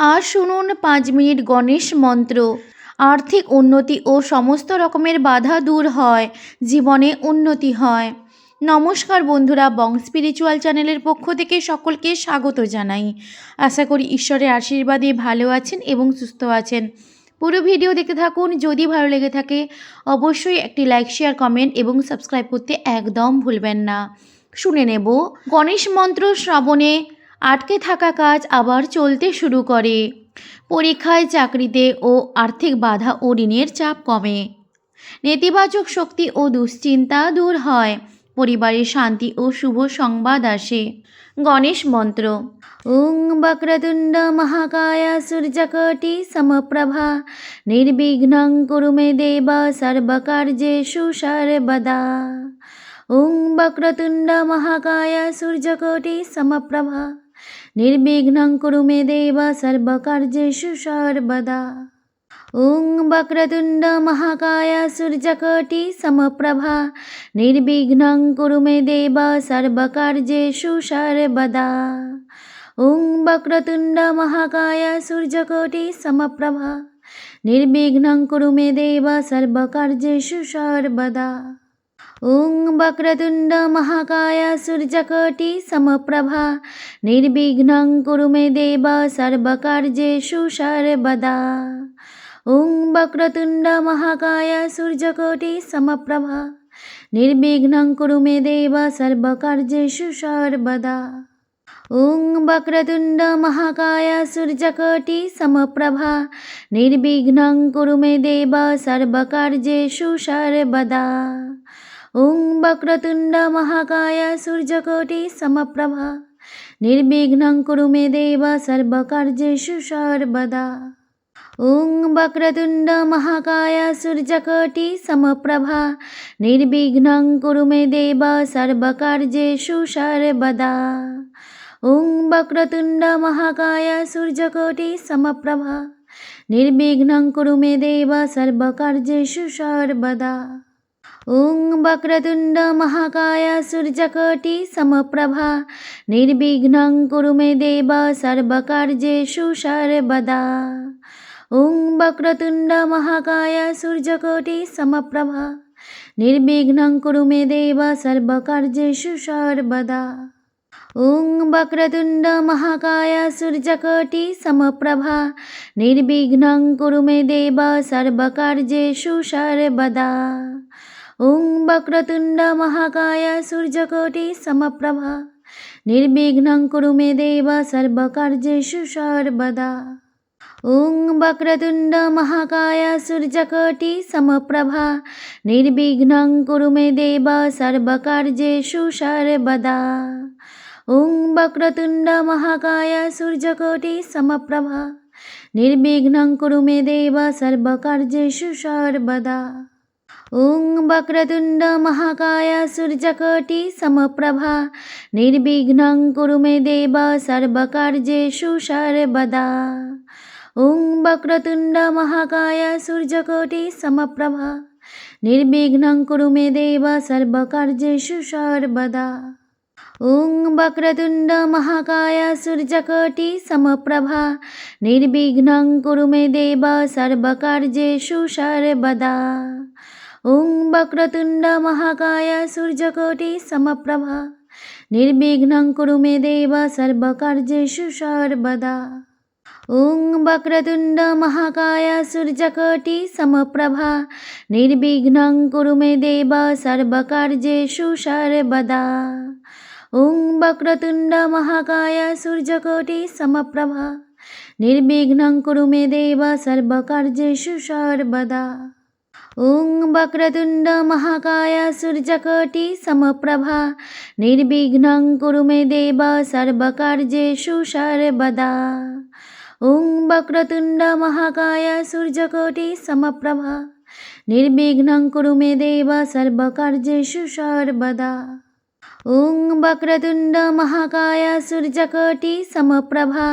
আর শুনুন 5 মিনিট গণেশ মন্ত্র। আর্থিক উন্নতি ও সমস্ত রকমের বাধা দূর হয়, জীবনে উন্নতি হয়। নমস্কার বন্ধুরা, বং স্পিরিচুয়াল চ্যানেলের পক্ষ থেকে সকলকে স্বাগত জানাই। আশা করি ঈশ্বরের আশীর্বাদে ভালো আছেন এবং সুস্থ আছেন। পুরো ভিডিও দেখতে থাকুন। যদি ভালো লেগে থাকে অবশ্যই একটি লাইক, শেয়ার, কমেন্ট এবং সাবস্ক্রাইব করতে একদম ভুলবেন না। শুনে নেব। গণেশ মন্ত্র শ্রবণে আটকে থাকা কাজ আবার চলতে শুরু করে। পরীক্ষায়, চাকরিতে ও আর্থিক বাধা ও ঋণের চাপ কমে। নেতিবাচক শক্তি ও দুশ্চিন্তা দূর হয়। পরিবারের শান্তি ও শুভ সংবাদ আসে। গণেশ মন্ত্র। ওং বক্রতুণ্ড মহাকায় সূর্যকোটি সমপ্রভা নির্বিঘ্নং কুরু মে দেব সর্বকার্যেষু সর্বদা। ওং বক্রতুণ্ড মহাকায় সূর্যকোটি সমপ্রভা নির্বিঘ্নং কুরু মে দেব সর্বকার্যেষু সর্বদা। ওং বক্রতুণ্ড মহাকায় সূর্যকোটি সমপ্রভা নির্বিঘ্নং কুরু মে দেব সর্বকার্যেষু সর্বদা। ওং বক্রতুণ্ড মহাকায় সূর্যকোটি সমপ্রভা নির্বিঘ্নং কুরু মে দেব সর্বকার্যেষু সর্বদা। ওং বক্রতুণ্ড মহাকায় সূর্যকোটি সমপ্রভা নির্বিঘ্নং কুরু মে দেব সর্বকার্যেষু সর্বদা। ওং বক্রতুণ্ড মহাকায় সূর্যকোটি সমপ্রভা নির্বিঘ্নং কুরু মে দেব সর্বকার্যেষু সর্বদা। ওং বক্রতুণ্ড মহাকায় সূর্যকোটি সমপ্রভা নির্বিঘ্নং কুরু মে দেব সর্বকার্যেষু সর্বদা। ওং বক্রতুণ্ড মহাকায় সূর্যকোটি সমপ্রভা নির্বিঘ্নং কুরু মে দেব সর্বকার্যেষু সর্বদা। ওং বক্রতুণ্ড মহাকায় সূর্যকোটি সমপ্রভা নির্বিঘ্নং কুরু মে দেব সর্বকার্যেষু সর্বদা। ওং বক্রতুণ্ড মহাকায় সূর্যকোটি সমপ্রভা নির্বিঘ্নং কুরু মে দেব সর্বকার্যেষু সর্বদা। ওং বক্রতুণ্ড মহাকায় সূর্যকোটি সমপ্রভা নির্বিঘ্নং কুরু মে দেব সর্বকার্যেষু সর্বদা। ওং বক্রতুণ্ড মহাকায় সূর্যকোটি সমপ্রভা নির্বিঘ্নং কুরু মে দেব সর্বকার্যেষু সর্বদা। ওং বক্রতুণ্ড মহাকায় সূর্যকোটি সমপ্রভা নির্বিঘ্নং কুরু মে দেব সর্বকার্যেষু সর্বদা। ওং বক্রতুণ্ড মহাকায় সূর্যকোটি সমপ্রভা নির্বিঘ্নং কুরু মে দেব সর্বকার্যেষু সর্বদা। ওং বক্রতুণ্ড মহাকায় সূর্যকোটি সমপ্রভা নির্বিঘ্নং কুরু মে দেব সর্বকার্যেষু সর্বদা। ওং বক্রতুণ্ড মহাকায় সূর্যকোটি সমপ্রভা নির্বিঘ্নং কুরু মে দেব সর্বকার্যেষু সর্বদা। ওং বক্রতুণ্ড মহাকায় সূর্যকোটি সমপ্রভা নির্বিঘ্নং কুরু মে দেব সর্বকার্যেষু সর্বদা। ওং বক্রতুণ্ড মহাকায় সূর্যকোটি সমপ্রভা নির্বিঘ্নং কুরু মে দেব সর্বকার্যেষু সর্বদা। ওং বক্রতুণ্ড মহাকায় সূর্যকোটি সমপ্রভা নির্বিঘ্নং কুরু মে দেব সর্বকার্যেষু সর্বদা। ওং বক্রতুণ্ড মহাকায় সূর্যকোটি সমপ্রভা নির্বিঘ্নং কুরু মে দেব সর্বকার্যেষু সর্বদা। ওং বক্রতুণ্ড মহাকায় সূর্যকোটি সমপ্রভা নির্বিঘ্নং কুরু মে দেব সর্বকার্যেষু সর্বদা। ওং বক্রতুণ্ড মহাকায় সূর্যকোটি সমপ্রভা নির্বিঘ্নং কুরু মে দেব সর্বকার্যেষু সর্বদা। ওং বক্রতুণ্ড মহাকায় সূর্যকোটি সমপ্রভা নির্বিঘ্নং কুরু মে দেব সর্বকার্যেষু সর্বদা। ওং বক্রতুণ্ড মহাকায় সূর্যকোটি সমপ্রভা নির্বিঘ্নং কুরু মে দেব সর্বকার্যেষু সর্বদা। ওং বক্রতুণ্ড মহাকায় সূর্যকোটি সমপ্রভা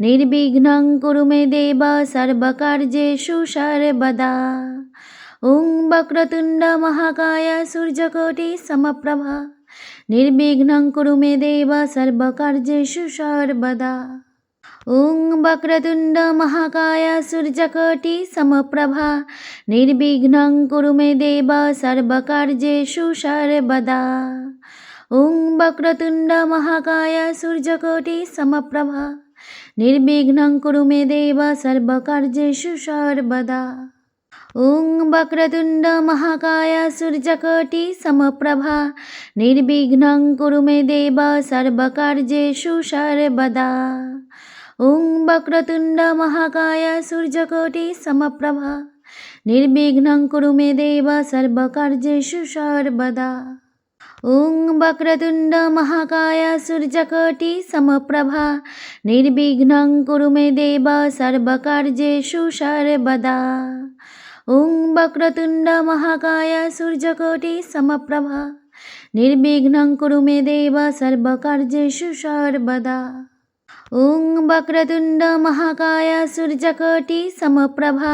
নির্বিঘ্নং কুরু মে দেব সর্বকার্যেষু সর্বদা। ওং বক্রতুণ্ড মহাকায় সূর্যকোটি সমপ্রভা নির্বিঘ্নং কুরু মে দেব সর্বকার্যেষু সর্বদা। ॐ वक्रतुण्ड महाकाय सूर्यकोटि समप्रभा निर्विघ्नं कुरु मे देव सर्वकार्येषु सर्वदा। ॐ वक्रतुण्ड महाकाय सूर्यकोटि समप्रभा निर्विघ्नं कुरु मे देव सर्वकार्येषु सर्वदा। ॐ वक्रतुण्ड महाकाय सूर्यकोटि समप्रभा निर्विघ्नं कुरु मे देव सर्वकार्येषु सर्वदा। ॐ वक्रतुण्ड महाकाय सूर्यकोटि समप्रभा निर्विघ्नं कुरु मे देव सर्वकार्येषु सर्वदा। ॐ वक्रतुण्ड महाकाय सूर्यकोटि समप्रभा निर्विघ्नं कुरु मे देव सर्वकार्येषु सर्वदा। ॐ वक्रतुण्ड महाकाय सूर्यकोटि समप्रभा निर्विघ्नं कुरु मे देव सर्वकार्येषु सर्वदा। ॐ वक्रतुण्ड महाकाय सूर्यकोटि समप्रभा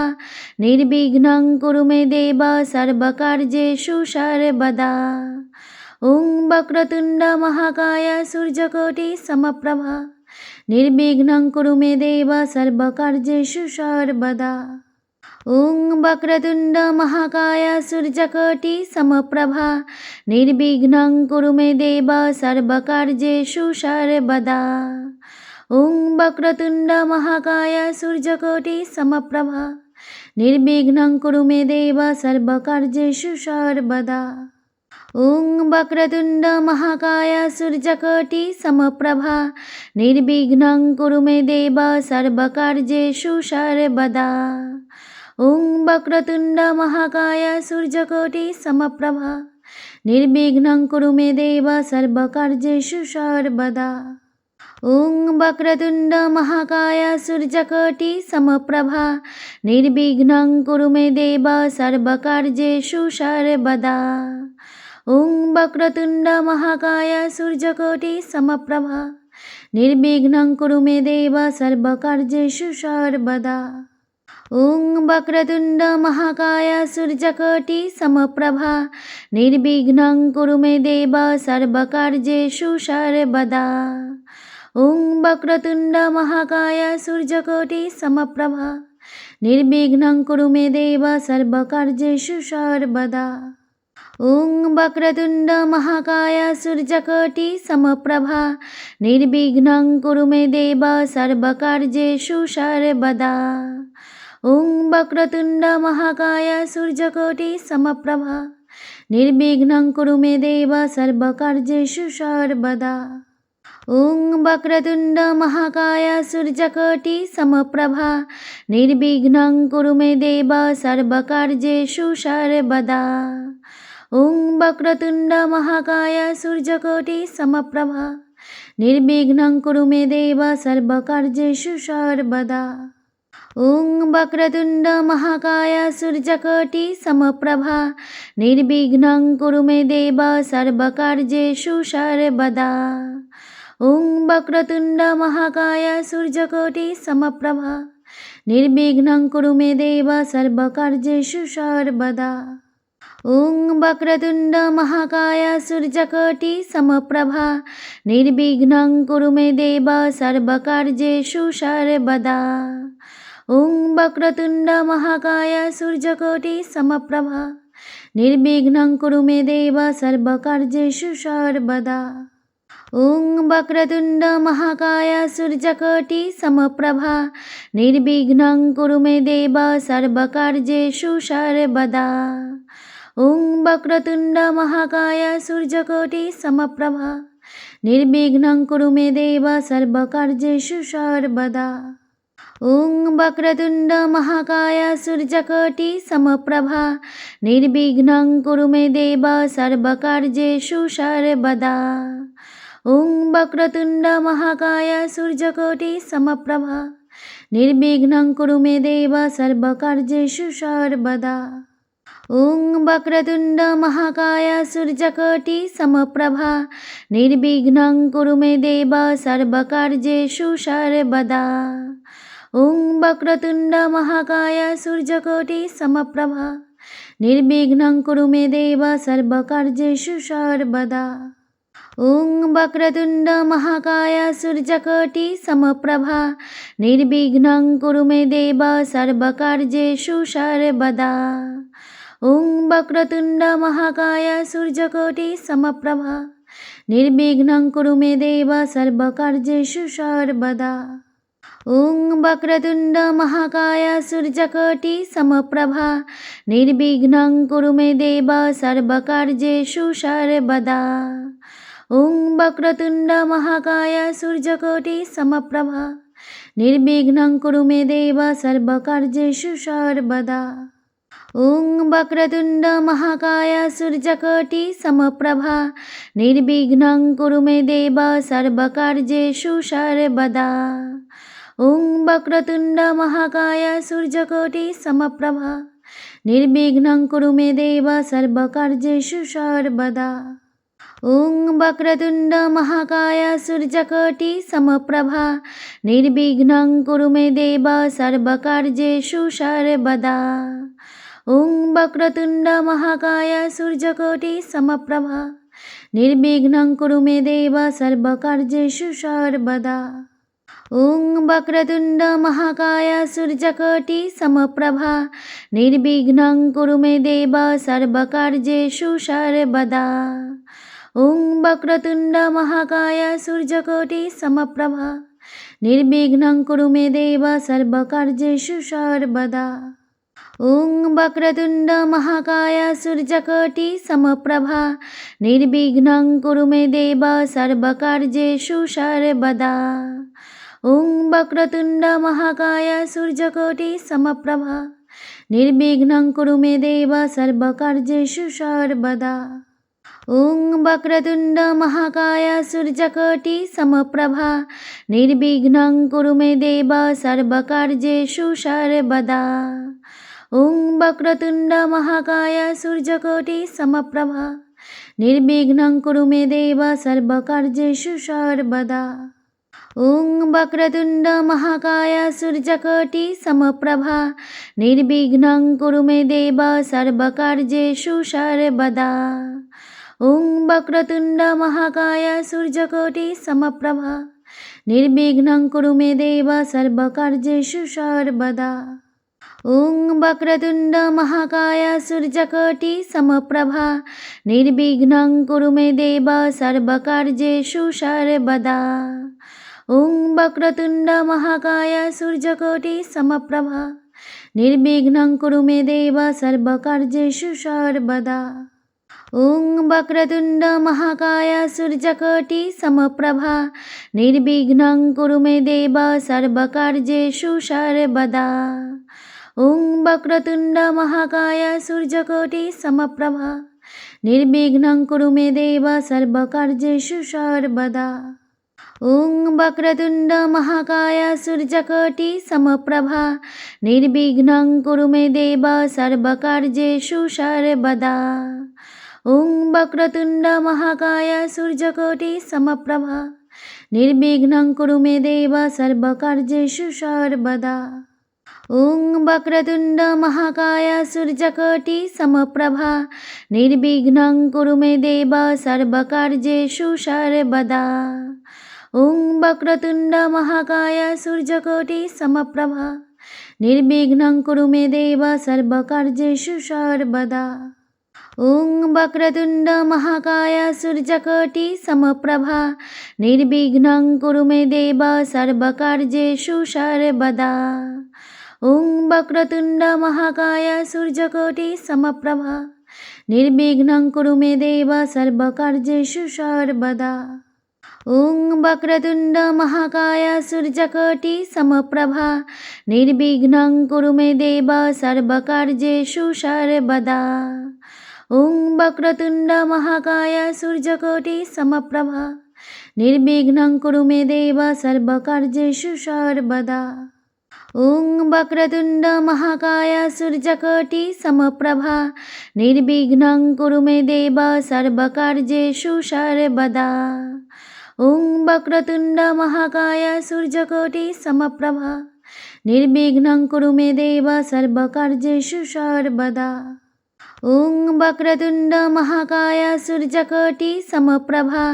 निर्विघ्नं कुरु मे देव सर्वकार्येषु सर्वदा। ॐ वक्रतुण्ड महाकाय सूर्यकोटि समप्रभा निर्विघ्नं कुरु मे देव सर्वकार्येषु सर्वदा। ॐ वक्रतुण्ड महाकाय सूर्यकोटि समप्रभा निर्विघ्नं कुरु मे देव सर्वकार्येषु सर्वदा। ॐ वक्रतुण्ड महाकाय सूर्यकोटि समप्रभा निर्विघ्नं कुरु मे देव सर्वकार्येषु सर्वदा। ॐ वक्रतुण्ड महाकाय सूर्यकोटि समप्रभा निर्विघ्नं कुरु मे देव सर्वकार्येषु सर्वदा। ॐ वक्रतुण्ड महाकाय सूर्यकोटि समप्रभा निर्विघ्नं कुरु मे देव सर्वकार्येषु सर्वदा। ॐ वक्रतुण्ड महाकाय सूर्यकोटि समप्रभा निर्विघ्नं कुरु मे देव सर्वकार्येषु सर्वदा। ॐ वक्रतुण्ड महाकाय सूर्यकोटि समप्रभा निर्विघ्नं कुरु मे देव सर्वकार्येषु सर्वदा। ॐ वक्रतुण्ड महाकाय सूर्यकोटि समप्रभा निर्विघ्नं कुरु मे देव सर्वकार्येषु सर्वदा। ॐ वक्रतुण्ड महाकाय सूर्यकोटि समप्रभा निर्विघ्नं कुरु मे देव सर्वकार्येषु सर्वदा। ॐ वक्रतुण्ड महाकाय सूर्यकोटि समप्रभा निर्विघ्नं कुरु मे देव सर्वकार्येषु सर्वदा। ॐ वक्रतुण्ड महाकाय सूर्यकोटि समप्रभा निर्विघ्नं कुरु मे देव सर्वकार्येषु सर्वदा। ॐ वक्रतुण्ड महाकाय सूर्यकोटि समप्रभा निर्विघ्नं कुरु मे देव सर्वकार्येषु सर्वदा। ॐ वक्रतुण्ड महाकाय सूर्यकोटि समप्रभा निर्विघ्नं कुरु मे देव सर्वकार्येषु सर्वदा। ॐ वक्रतुण्ड महाकाय सूर्यकोटि समप्रभा निर्विघ्नं कुरु मे देव सर्वकार्येषु सर्वदा। ॐ वक्रतुण्ड महाकाय सूर्यकोटि समप्रभा निर्विघ्नं कुरु मे देव सर्वकार्येषु सर्वदा। ॐ वक्रतुण्ड महाकाय सूर्यकोटि समप्रभा निर्विघ्नं कुरु मे देव सर्वकार्येषु सर्वदा। ॐ वक्रतुण्ड महाकाय सूर्यकोटि समप्रभा निर्विघ्नं कुरु मे देव सर्वकार्येषु सर्वदा। ॐ वक्रतुण्ड महाकाय सूर्यकोटि समप्रभा निर्विघ्नं कुरु मे देव सर्वकार्येषु सर्वदा। ॐ वक्रतुण्ड महाकाय सूर्यकोटि समप्रभा निर्विघ्नं कुरु मे देव सर्वकार्येषु सर्वदा। ॐ वक्रतुण्ड महाकाय सूर्यकोटि समप्रभा निर्विघ्नं कुरु मे देव सर्वकार्येषु सर्वदा। ॐ वक्रतुण्ड महाकाय सूर्यकोटि समप्रभा निर्विघ्नं कुरु मे देव सर्वकार्येषु सर्वदा। ॐ वक्रतुण्ड महाकाय सूर्यकोटि समप्रभा निर्विघ्नं कुरु मे देव सर्वकार्येषु सर्वदा। ॐ वक्रतुण्ड महाकाय सूर्यकोटि समप्रभा निर्विघ्नं कुरु मे देव सर्वकार्येषु सर्वदा। ॐ वक्रतुण्ड महाकाय सूर्यकोटि समप्रभा निर्विघ्नं कुरु मे देव सर्वकार्येषु सर्वदा। ॐ वक्रतुण्ड महाकाय सूर्यकोटि समप्रभा निर्विघ्नं कुरु मे देव सर्वकार्येषु सर्वदा। ॐ वक्रतुण्ड महाकाय सूर्यकोटि समप्रभा निर्विघ्नं कुरु मे देव सर्वकार्येषु सर्वदा। ॐ वक्रतुण्ड महाकाय सूर्यकोटि समप्रभा निर्विघ्नं कुरु मे देव सर्वकार्येषु सर्वदा। ॐ वक्रतुण्ड महाकाय सूर्यकोटि समप्रभा निर्विघ्नं कुरु मे देव सर्वकार्येषु सर्वदा। ॐ वक्रतुण्ड महाकाय सूर्यकोटि समप्रभा निर्विघ्नं कुरु मे देव सर्वकार्येषु सर्वदा। ॐ वक्रतुण्ड महाकाय सूर्यकोटि समप्रभा निर्विघ्नं कुरु मे देव सर्वकार्येषु सर्वदा। ॐ वक्रतुण्ड महाकाय सूर्यकोटि समप्रभा निर्विघ्नं कुरु मे देव सर्वकार्येषु सर्वदा। ॐ वक्रतुण्ड महाकाय सूर्यकोटि समप्रभा निर्विघ्नं कुरु मे देव सर्वकार्येषु सर्वदा। ॐ वक्रतुण्ड महाकाय सूर्यकोटि समप्रभा निर्विघ्नं कुरु मे देव सर्वकार्येषु सर्वदा। ॐ वक्रतुण्ड महाकाय सूर्यकोटि समप्रभा निर्विघ्नं कुरु मे देव सर्वकार्येषु सर्वदा। ॐ वक्रतुण्ड महाकाय सूर्यकोटि समप्रभा निर्विघ्नं कुरु मे देव सर्वकार्येषु सर्वदा। ॐ वक्रतुण्ड महाकाय सूर्यकोटि समप्रभा निर्विघ्नं कुरु मे देव सर्वकार्येषु सर्वदा। ॐ वक्रतुण्ड महाकाय सूर्यकोटि समप्रभा निर्विघ्नं कुरु मे देव सर्वकार्येषु सर्वदा। ॐ वक्रतुण्ड महाकाय सूर्यकोटि समप्रभा निर्विघ्नं कुरु मे देव सर्वकार्येषु सर्वदा। ॐ वक्रतुण्ड महाकाय सूर्यकोटि समप्रभा निर्विघ्नं कुरु मे देव सर्वकार्येषु सर्वदा। ॐ वक्रतुण्ड महाकाय सूर्यकोटि समप्रभा निर्विघ्नं कुरु मे देव सर्वकार्येषु सर्वदा। ॐ वक्रतुण्ड महाकाय सूर्यकोटि समप्रभा निर्विघ्नं कुरु मे देव सर्वकार्येषु सर्वदा। ॐ वक्रतुण्ड महाकाय सूर्यकोटि समप्रभा निर्विघ्नं कुरु मे देव सर्वकार्येषु सर्वदा। ॐ वक्रतुण्ड महाकाय सूर्यकोटि समप्रभा निर्विघ्नं कुरु मे देव सर्वकार्येषु सर्वदा। ॐ वक्रतुण्ड महाकाय सूर्यकोटि समप्रभा निर्विघ्नं कुरु मे देव सर्वकार्येषु सर्वदा। ॐ वक्रतुण्ड महाकाय सूर्यकोटि समप्रभा निर्विघ्नं कुरु मे देव सर्वकार्येषु सर्वदा। ॐ वक्रतुण्ड महाकाय सूर्यकोटि समप्रभा निर्विघ्नं कुरु मे देव सर्वकार्येषु सर्वदा। ॐ वक्रतुण्ड महाकाय सूर्यकोटि समप्रभा निर्विघ्नं कुरु मे देव सर्वकार्येषु सर्वदा। ॐ वक्रतुण्ड महाकाय सूर्यकोटि समप्रभा निर्विघ्नं कुरु मे देव सर्वकार्येषु सर्वदा। ॐ वक्रतुण्ड महाकाय सूर्यकोटि समप्रभा निर्विघ्नं कुरु मे देव सर्वकार्येषु सर्वदा। ॐ वक्रतुण्ड महाकाय सूर्यकोटि समप्रभा निर्विघ्नं कुरु मे देव सर्वकार्येषु सर्वदा। ॐ वक्रतुण्ड महाकाय सूर्यकोटि समप्रभा निर्विघ्नं कुरु मे देव सर्वकार्येषु सर्वदा। ॐ वक्रतुण्ड महाकाय सूर्यकोटि समप्रभा निर्विघ्नं कुरु मे देव सर्वकार्येषु सर्वदा। ॐ वक्रतुण्ड महाकाय सूर्यकोटि समप्रभा निर्विघ्नं कुरु मे देव सर्वकार्येषु सर्वदा। ॐ वक्रतुण्ड महाकाय सूर्यकोटि समप्रभा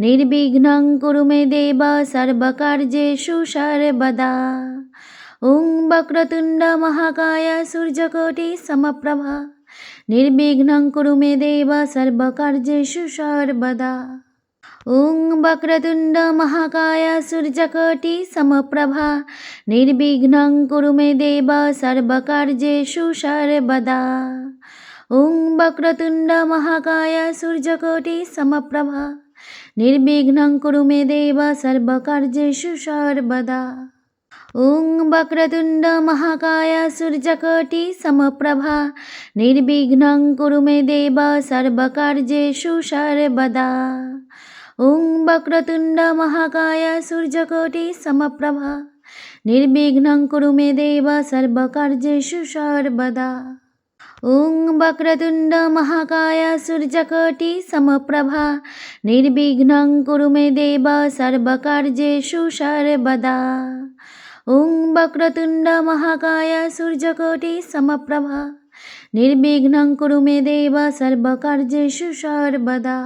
निर्विघ्नं कुरु मे देव सर्वकार्येषु सर्वदा। ॐ वक्रतुण्ड महाकाय सूर्यकोटि समप्रभा निर्विघ्नं कुरु मे देव सर्वकार्येषु सर्वदा। ॐ वक्रतुण्ड महाकाय सूर्यकोटि समप्रभा निर्विघ्नं कुरु मे देव सर्वकार्येषु सर्वदा। ॐ वक्रतुण्ड महाकाय सूर्यकोटि समप्रभा निर्विघ्नं कुरु मे देव सर्वकार्येषु सर्वदा। ॐ वक्रतुण्ड महाकाय सूर्यकोटि समप्रभा निर्विघ्नं कुरु मे देव सर्वकार्येषु सर्वदा। ॐ वक्रतुण्ड महाकाय सूर्यकोटि समप्रभा निर्विघ्नं कुरु मे देव सर्वकार्येषु सर्वदा। ॐ वक्रतुण्ड महाकाय सूर्यकोटि समप्रभा निर्विघ्नं कुरु मे देव सर्वकार्येषु सर्वदा। ॐ वक्रतुण्ड महाकाय सूर्यकोटि समप्रभा निर्विघ्नं कुरु मे देव सर्वकार्येषु सर्वदा।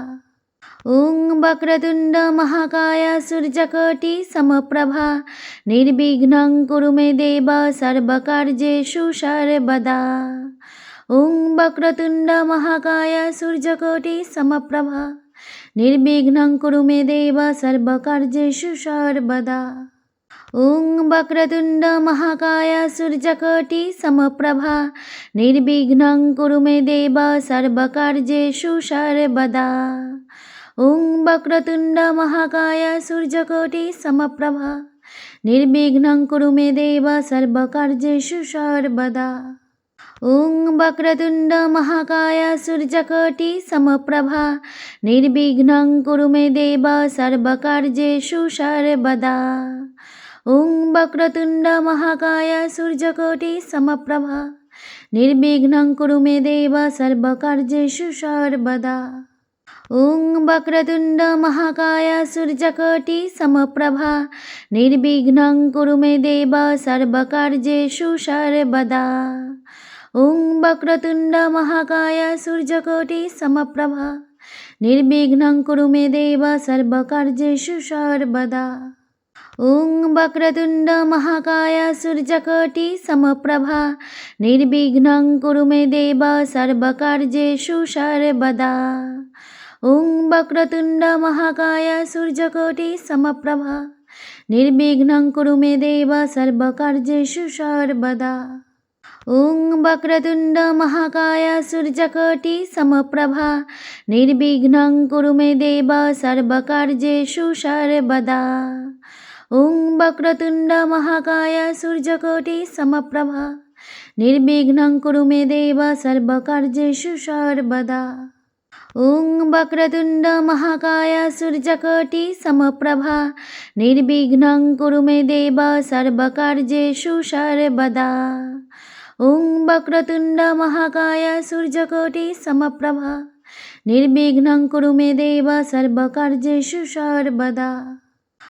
ॐ वक्रतुण्ड महाकाय सूर्यकोटि समप्रभा निर्विघ्नं कुरु मे देव सर्वकार्येषु सर्वदा। ॐ वक्रतुण्ड महाकाय सूर्यकोटि समप्रभा निर्विघ्नं कुरु मे देव सर्वकार्येषु सर्वदा। ॐ वक्रतुण्ड महाकाय सूर्यकोटि समप्रभा निर्विघ्नं कुरु मे देव सर्वकार्येषु सर्वदा। ॐ वक्रतुण्ड महाकाय सूर्यकोटि समप्रभा निर्विघ्नं कुरु मे देव सर्वकार्येषु सर्वदा। ॐ वक्रतुण्ड महाकाय सूर्यकोटि समप्रभा निर्विघ्नं कुरु मे देव सर्वकार्येषु सर्वदा। ॐ वक्रतुण्ड महाकाय सूर्यकोटि समप्रभा निर्विघ्नं कुरु मे देव सर्वकार्येषु सर्वदा। ॐ वक्रतुण्ड महाकाय सूर्यकोटि समप्रभा निर्विघ्नं कुरु मे देव सर्वकार्येषु सर्वदा। ॐ वक्रतुण्ड महाकाय सूर्यकोटि समप्रभा निर्विघ्नं कुरु मे देव सर्वकार्येषु सर्वदा। ॐ वक्रतुण्ड महाकाय सूर्यकोटि समप्रभा निर्विघ्नं कुरु मे देव सर्वकार्येषु सर्वदा। ॐ वक्रतुण्ड महाकाय सूर्यकोटि समप्रभा निर्विघ्नं कुरु मे देव सर्वकार्येषु सर्वदा। ॐ वक्रतुण्ड महाकाय सूर्यकोटि समप्रभा निर्विघ्नं कुरु मे देव सर्वकार्येषु सर्वदा। ॐ वक्रतुण्ड महाकाय सूर्यकोटि समप्रभा निर्विघ्नं कुरु मे देव सर्वकार्येषु सर्वदा। ॐ वक्रतुण्ड महाकाय सूर्यकोटि समप्रभा निर्विघ्नं कुरु मे देव सर्वकार्येषु सर्वदा। ॐ वक्रतुण्ड महाकाय सूर्यकोटि समप्रभा निर्विघ्नं कुरु मे देव सर्वकार्येषु सर्वदा।